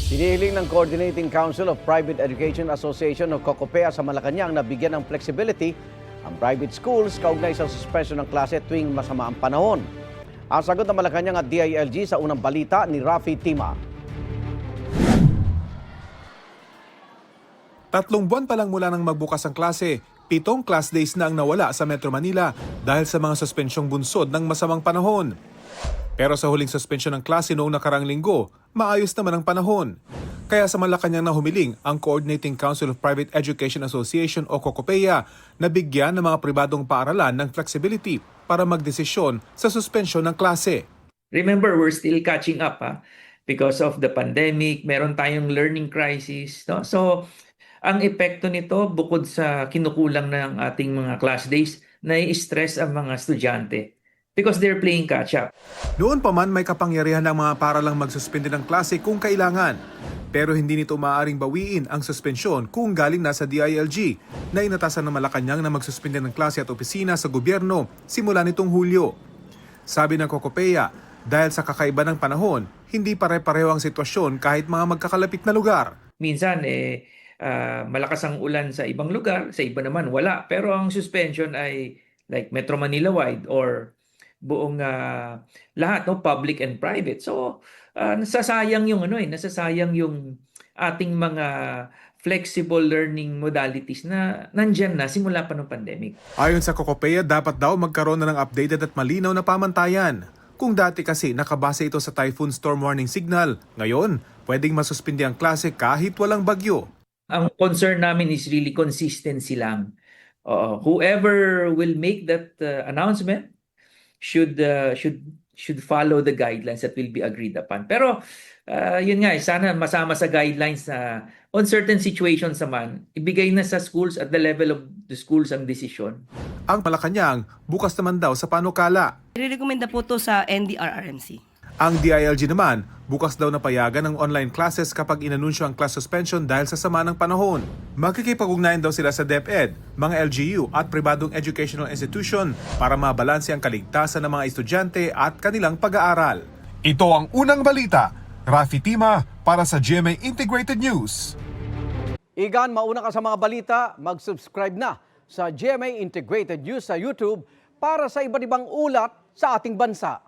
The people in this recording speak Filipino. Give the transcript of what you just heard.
Hinihiling ng Coordinating Council of Private Education Association o COCOPEA sa Malacanang na bigyan ng flexibility ang private schools kaugnay sa suspension ng klase tuwing masama ang panahon. Ang sagot ng Malacanang at DILG sa unang balita ni Rafi Tima. 3 buwan pa lang mula nang magbukas ang klase, 7 class days na ang nawala sa Metro Manila dahil sa mga suspensyong bunsod ng masamang panahon. Pero sa huling suspensyon ng klase noong nakarang linggo, maayos naman ang panahon. Kaya sa Malacanang na humiling ang Coordinating Council of Private Education Association o COCOPEA na bigyan ng mga pribadong paaralan ng flexibility para magdesisyon sa suspensyon ng klase. Remember, we're still catching up because of the pandemic. Meron tayong learning crisis. No? So, ang epekto nito, bukod sa kinukulang ng ating mga class days, nai-stress ang mga estudyante because they're playing catch-up. Noon pa man may kapangyarihan ng mga paaralang magsuspende ng klase kung kailangan. Pero hindi nito maaaring bawiin ang suspensyon kung galing na sa DILG na inatasan ng Malacanang na magsuspende ng klase at opisina sa gobyerno simula nitong Hulyo. Sabi ng COCOPEA, dahil sa kakaiba ng panahon, hindi pare-pareho ang sitwasyon kahit mga magkakalapit na lugar. Minsan, malakas ang ulan sa ibang lugar, sa iba naman wala. Pero ang suspension ay like Metro Manila wide or buong lahat, no, public and private. So nasasayang yung ating mga flexible learning modalities na nandyan na simula pa ng pandemic. Ayon sa COCOPEA, dapat daw magkaroon na ng updated at malinaw na pamantayan. Kung dati kasi nakabase ito sa typhoon storm warning signal, ngayon pwedeng masuspindi ang klase kahit walang bagyo. Ang concern namin is really consistency lang. Whoever will make that announcement should follow the guidelines that will be agreed upon. Pero yun nga, sana masama sa guidelines na on certain situations naman, ibigay na sa schools at the level of the schools ang desisyon. Ang Malacanang bukas naman daw sa panukala. I-recommenda po to sa NDRRMC. Ang DILG naman, bukas daw na payagan ng online classes kapag inanunsyo ang class suspension dahil sa sama ng panahon. Magkikipag-ugnayan daw sila sa DepEd, mga LGU at pribadong educational institution para mabalanse ang kaligtasan ng mga estudyante at kanilang pag-aaral. Ito ang unang balita. Rafi Tima para sa GMA Integrated News. Igan, mauna ka sa mga balita, mag-subscribe na sa GMA Integrated News sa YouTube para sa iba't ibang ulat sa ating bansa.